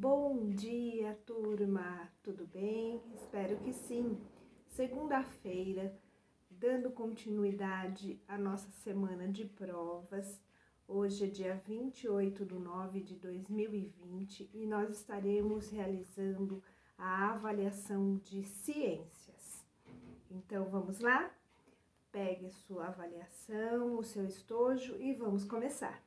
Bom dia, turma! Tudo bem? Espero que sim. Segunda-feira, dando continuidade à nossa semana de provas. Hoje é dia 28/9/2020 e nós estaremos realizando a avaliação de ciências. Então, vamos lá? Pegue sua avaliação, o seu estojo e vamos começar.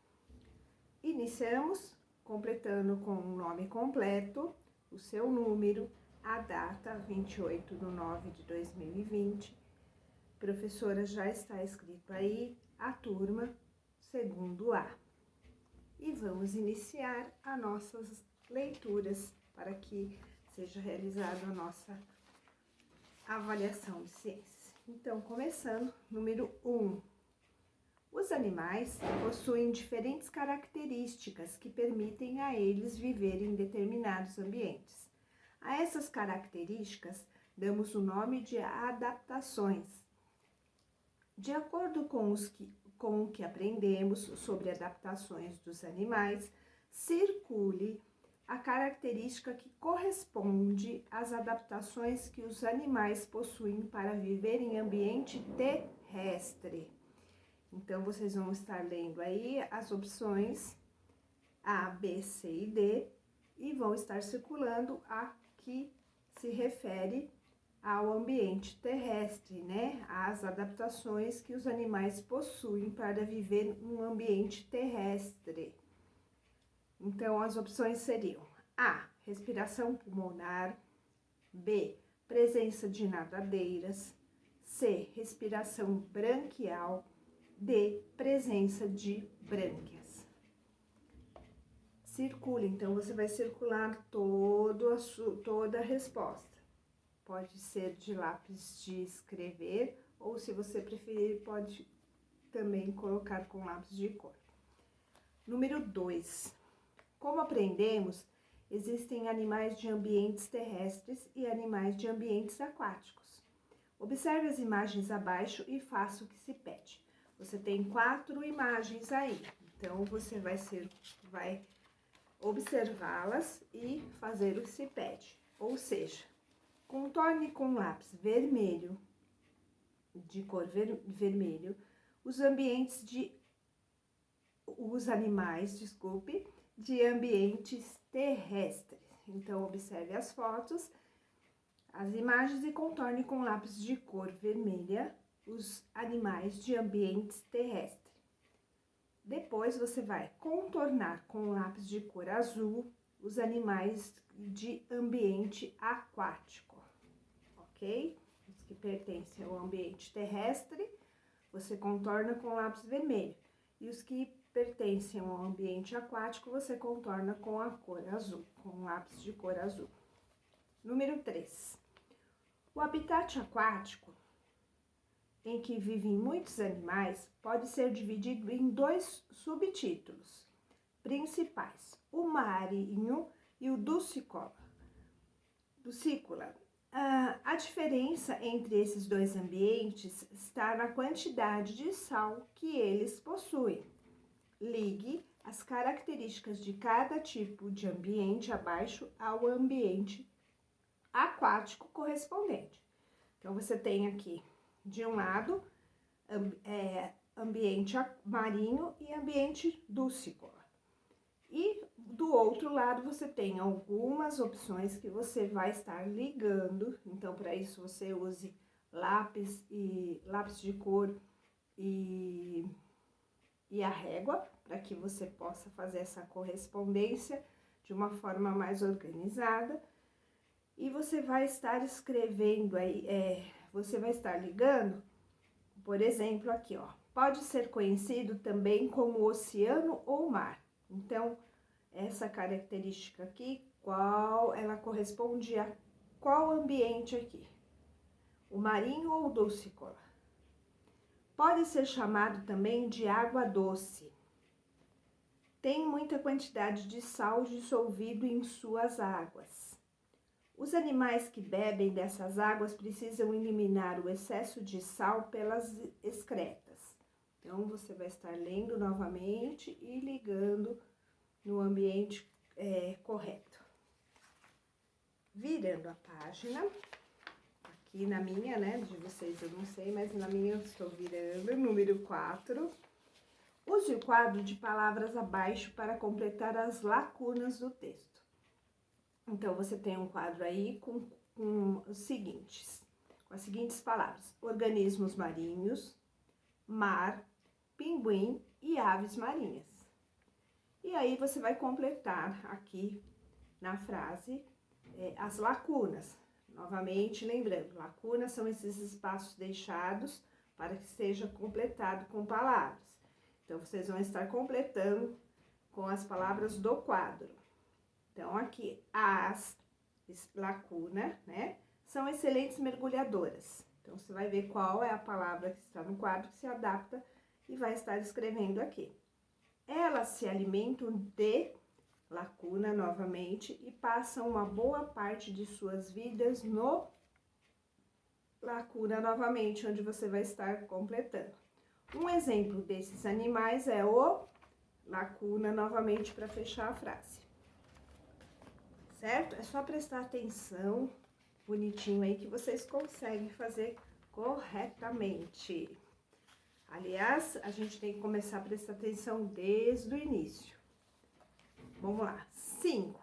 Iniciamos completando com o nome completo, o seu número, a data 28/9/2020. Professora, já está escrito aí a turma segundo A. E vamos iniciar as nossas leituras para que seja realizada a nossa avaliação de ciências. Então, começando, número 1. Os animais possuem diferentes características que permitem a eles viver em determinados ambientes. A essas características damos o nome de adaptações. De acordo com o que aprendemos sobre adaptações dos animais, circule a característica que corresponde às adaptações que os animais possuem para viver em ambiente terrestre. Então, vocês vão estar lendo aí as opções A, B, C e D e vão estar circulando a que se refere ao ambiente terrestre, né? As adaptações que os animais possuem para viver num ambiente terrestre. Então, as opções seriam A, respiração pulmonar, B, presença de nadadeiras, C, respiração branquial, D, presença de brânquias. Circule, então você vai circular toda a resposta. Pode ser de lápis de escrever, ou se você preferir, pode também colocar com lápis de cor. Número 2. Como aprendemos, existem animais de ambientes terrestres e animais de ambientes aquáticos. Observe as imagens abaixo e faça o que se pede. Você tem 4 imagens aí, então você vai observá-las e fazer o que se pede. Ou seja, contorne com lápis vermelho, de cor vermelho, os animais, de ambientes terrestres. Então, observe as fotos, as imagens e contorne com lápis de cor vermelha os animais de ambientes terrestres. Depois, você vai contornar com lápis de cor azul os animais de ambiente aquático, ok? Os que pertencem ao ambiente terrestre, você contorna com lápis vermelho. E os que pertencem ao ambiente aquático, você contorna com a cor azul, com lápis de cor azul. Número 3. O habitat aquático, em que vivem muitos animais, pode ser dividido em 2 subtítulos principais, o marinho e o ducícola. A diferença entre esses 2 ambientes está na quantidade de sal que eles possuem. Ligue as características de cada tipo de ambiente abaixo ao ambiente aquático correspondente. Então, você tem aqui, de um lado, ambiente marinho e ambiente ducícola. E do outro lado, você tem algumas opções que você vai estar ligando. Então, para isso, você use lápis de cor e a régua, para que você possa fazer essa correspondência de uma forma mais organizada. E você vai estar escrevendo aí, você vai estar ligando, por exemplo, aqui, ó. Pode ser conhecido também como oceano ou mar. Então, essa característica aqui, ela corresponde a qual ambiente aqui? O marinho ou o ducícola? Pode ser chamado também de água doce. Tem muita quantidade de sal dissolvido em suas águas. Os animais que bebem dessas águas precisam eliminar o excesso de sal pelas excretas. Então, você vai estar lendo novamente e ligando no ambiente correto. virando a página. Aqui na minha, né, de vocês eu não sei, mas na minha eu estou virando, número 4. Use o quadro de palavras abaixo para completar as lacunas do texto. Então, você tem um quadro aí com as seguintes palavras: organismos marinhos, mar, pinguim e aves marinhas. E aí, você vai completar aqui na frase as lacunas. Novamente, lembrando, lacunas são esses espaços deixados para que seja completado com palavras. Então, vocês vão estar completando com as palavras do quadro. Então, aqui, as lacuna, né, são excelentes mergulhadoras. Então, você vai ver qual é a palavra que está no quadro que se adapta e vai estar escrevendo aqui. Elas se alimentam de lacuna novamente e passam uma boa parte de suas vidas no lacuna novamente, onde você vai estar completando. Um exemplo desses animais é o lacuna novamente para fechar a frase. Certo? É só prestar atenção bonitinho aí que vocês conseguem fazer corretamente. Aliás, a gente tem que começar a prestar atenção desde o início. Vamos lá. 5.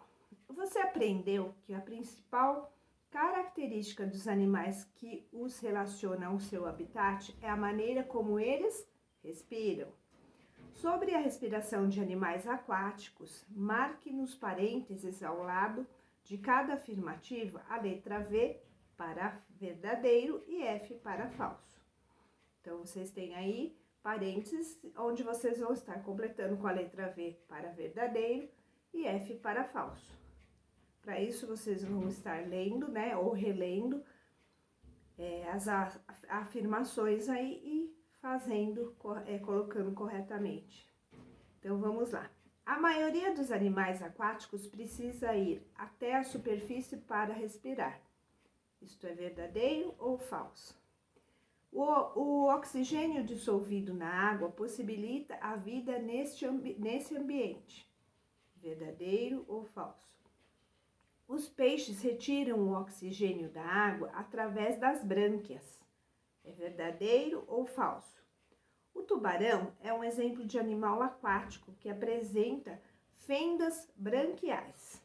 Você aprendeu que a principal característica dos animais que os relacionam ao seu habitat é a maneira como eles respiram. Sobre a respiração de animais aquáticos, marque nos parênteses ao lado de cada afirmativa a letra V para verdadeiro e F para falso. Então, vocês têm aí parênteses onde vocês vão estar completando com a letra V para verdadeiro e F para falso. Para isso, vocês vão estar lendo, né, ou relendo as afirmações aí e fazendo, colocando corretamente. Então, vamos lá. A maioria dos animais aquáticos precisa ir até a superfície para respirar. Isto é verdadeiro ou falso? O oxigênio dissolvido na água possibilita a vida nesse ambiente. Verdadeiro ou falso? Os peixes retiram o oxigênio da água através das brânquias. É verdadeiro ou falso? O tubarão é um exemplo de animal aquático que apresenta fendas branquiais.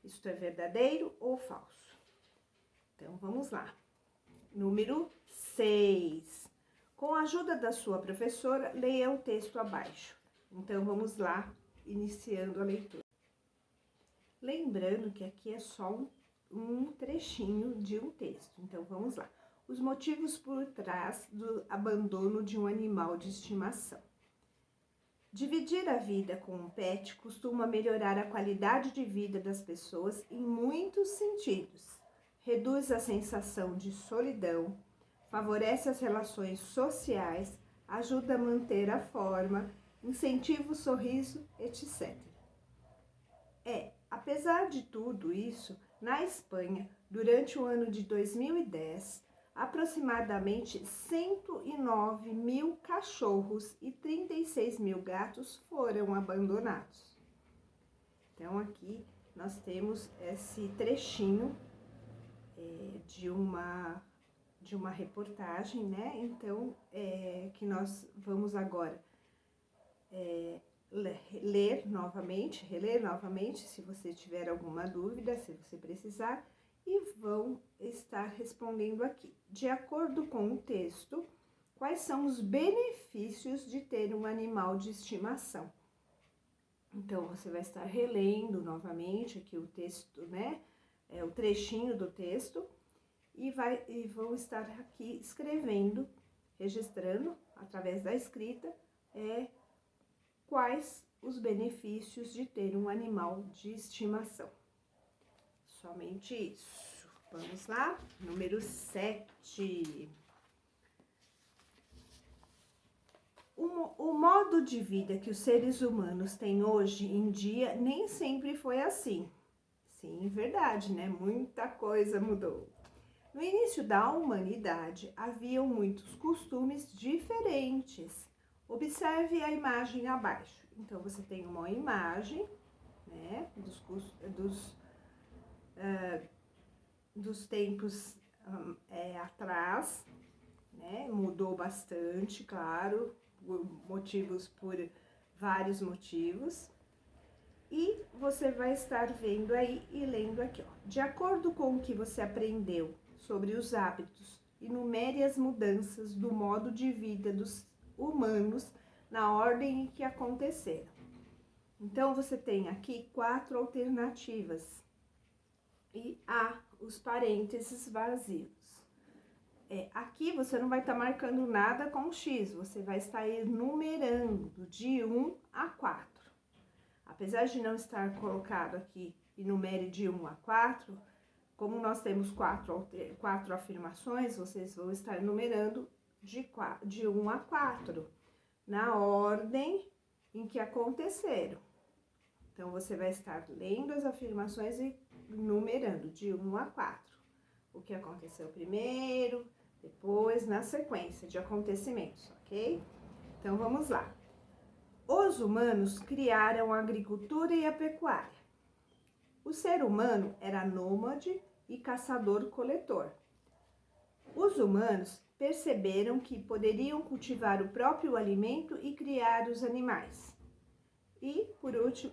Isto é verdadeiro ou falso? Então, vamos lá. Número 6. Com a ajuda da sua professora, leia o texto abaixo. Então, vamos lá, iniciando a leitura. Lembrando que aqui é só um trechinho de um texto. Então, vamos lá. Os motivos por trás do abandono de um animal de estimação. Dividir a vida com um pet costuma melhorar a qualidade de vida das pessoas em muitos sentidos. Reduz a sensação de solidão, favorece as relações sociais, ajuda a manter a forma, incentiva o sorriso, etc. Apesar de tudo isso, na Espanha, durante o ano de 2010, aproximadamente 109 mil cachorros e 36 mil gatos foram abandonados. Então, aqui nós temos esse trechinho de uma reportagem, né? Então, que nós vamos agora reler novamente, se você tiver alguma dúvida, se você precisar, e vão estar respondendo aqui. De acordo com o texto, quais são os benefícios de ter um animal de estimação? Então, você vai estar relendo novamente aqui o texto, né? O trechinho do texto, e vão estar aqui escrevendo, registrando, através da escrita, quais os benefícios de ter um animal de estimação. Somente isso. Vamos lá? Número 7. O modo de vida que os seres humanos têm hoje em dia nem sempre foi assim. Sim, verdade, né? Muita coisa mudou. No início da humanidade, haviam muitos costumes diferentes. Observe a imagem abaixo. Então, você tem uma imagem, né, dos tempos atrás, né? Mudou bastante, claro, por vários motivos. E você vai estar vendo aí e lendo aqui, ó. De acordo com o que você aprendeu sobre os hábitos, enumere as mudanças do modo de vida dos humanos na ordem em que aconteceram. Então, você tem aqui 4 alternativas e há os parênteses vazios. Aqui você não vai estar marcando nada com X, você vai estar enumerando de 1 a 4. Apesar de não estar colocado aqui enumere de 1 a 4, como nós temos 4 afirmações, vocês vão estar enumerando de 1 a 4, na ordem em que aconteceram. Então, você vai estar lendo as afirmações e numerando de 1 a 4. O que aconteceu primeiro, depois, na sequência de acontecimentos, ok? Então, vamos lá. Os humanos criaram a agricultura e a pecuária. O ser humano era nômade e caçador-coletor. Os humanos perceberam que poderiam cultivar o próprio alimento e criar os animais. E, por último,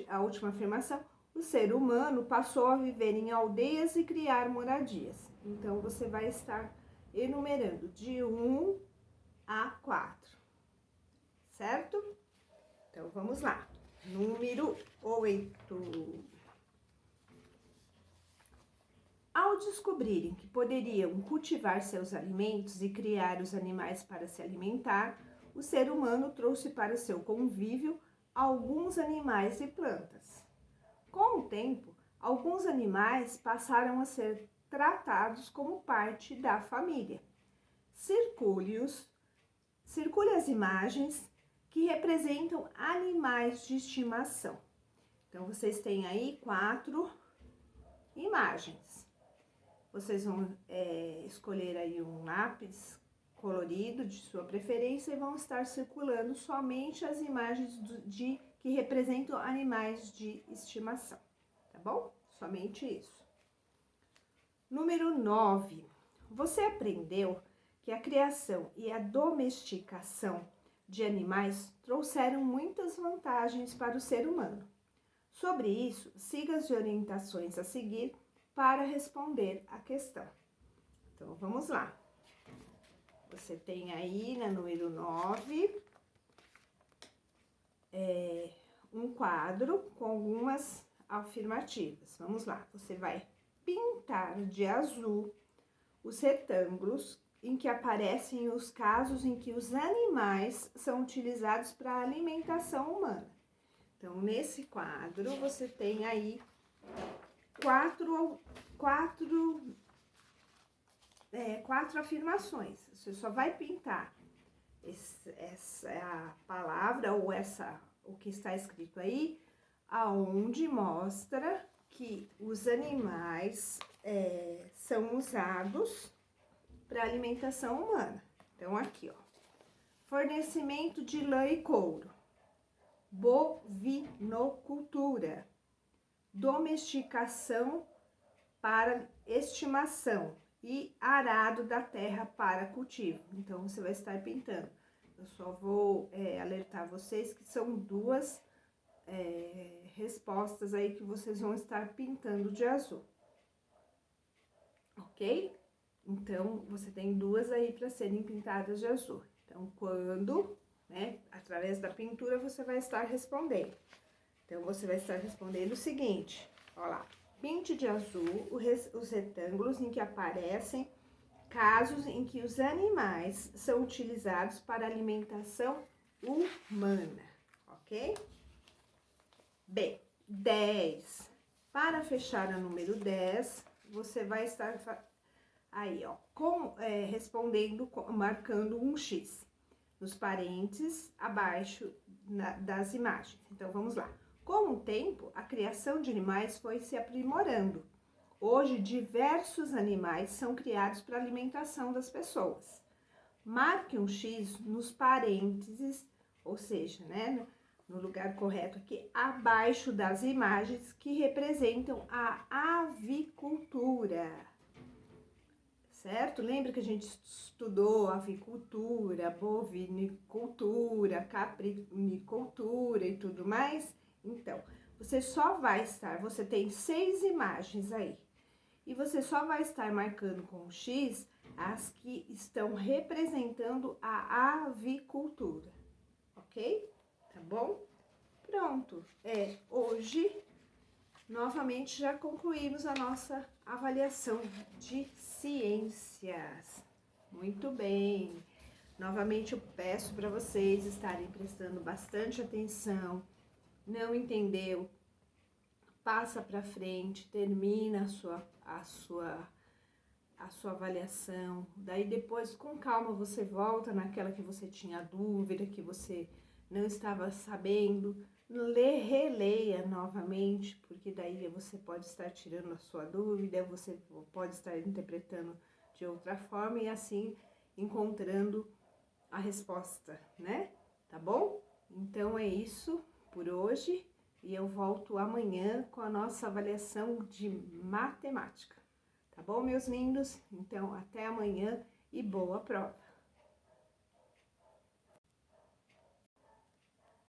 a última afirmação, o ser humano passou a viver em aldeias e criar moradias. Então, você vai estar enumerando de 1 a 4, certo? Então, vamos lá. Número 8. Ao descobrirem que poderiam cultivar seus alimentos e criar os animais para se alimentar, o ser humano trouxe para seu convívio alguns animais e plantas. Com o tempo, alguns animais passaram a ser tratados como parte da família. Circule as imagens que representam animais de estimação. Então, vocês têm aí 4 imagens. Vocês vão escolher aí um lápis colorido de sua preferência e vão estar circulando somente as imagens que representam animais de estimação, tá bom? Somente isso. Número 9. Você aprendeu que a criação e a domesticação de animais trouxeram muitas vantagens para o ser humano. Sobre isso, siga as orientações a seguir para responder a questão. Então, vamos lá. Você tem aí na número 9 um quadro com algumas afirmativas. Vamos lá, você vai pintar de azul os retângulos em que aparecem os casos em que os animais são utilizados para a alimentação humana. Então, nesse quadro, você tem aí quatro afirmações. Você só vai pintar essa palavra ou o que está escrito aí, aonde mostra que os animais são usados para alimentação humana. Então, aqui, ó. Fornecimento de lã e couro. Bovinocultura. Domesticação para estimação e arado da terra para cultivo. Então, você vai estar pintando. Eu só vou alertar vocês que são 2 respostas aí que vocês vão estar pintando de azul. Ok? Então, você tem 2 aí para serem pintadas de azul. Então, através da pintura, você vai estar respondendo. Então, você vai estar respondendo o seguinte, ó lá. Pinte de azul os retângulos em que aparecem casos em que os animais são utilizados para alimentação humana, ok? Bem, 10. Para fechar o número 10, você vai estar aí, ó, respondendo, marcando um X nos parênteses abaixo das imagens. Então, vamos lá. Com o tempo, a criação de animais foi se aprimorando. Hoje, diversos animais são criados para alimentação das pessoas. Marque um X nos parênteses, ou seja, no lugar correto aqui, abaixo das imagens que representam a avicultura, certo? Lembra que a gente estudou avicultura, bovinicultura, caprinicultura e tudo mais? Então, você só vai estar, você tem 6 imagens aí, e você só vai estar marcando com o X as que estão representando a avicultura, ok? Tá bom? Pronto. Hoje, novamente, já concluímos a nossa avaliação de ciências. Muito bem. Novamente, eu peço para vocês estarem prestando bastante atenção. Não entendeu? Passa para frente, termina a sua avaliação. Daí depois, com calma, você volta naquela que você tinha dúvida, que você não estava sabendo, releia novamente, porque daí você pode estar tirando a sua dúvida, você pode estar interpretando de outra forma e assim encontrando a resposta, né? Tá bom? Então é isso por hoje e eu volto amanhã com a nossa avaliação de matemática. Tá bom, meus lindos? Então, até amanhã e boa prova!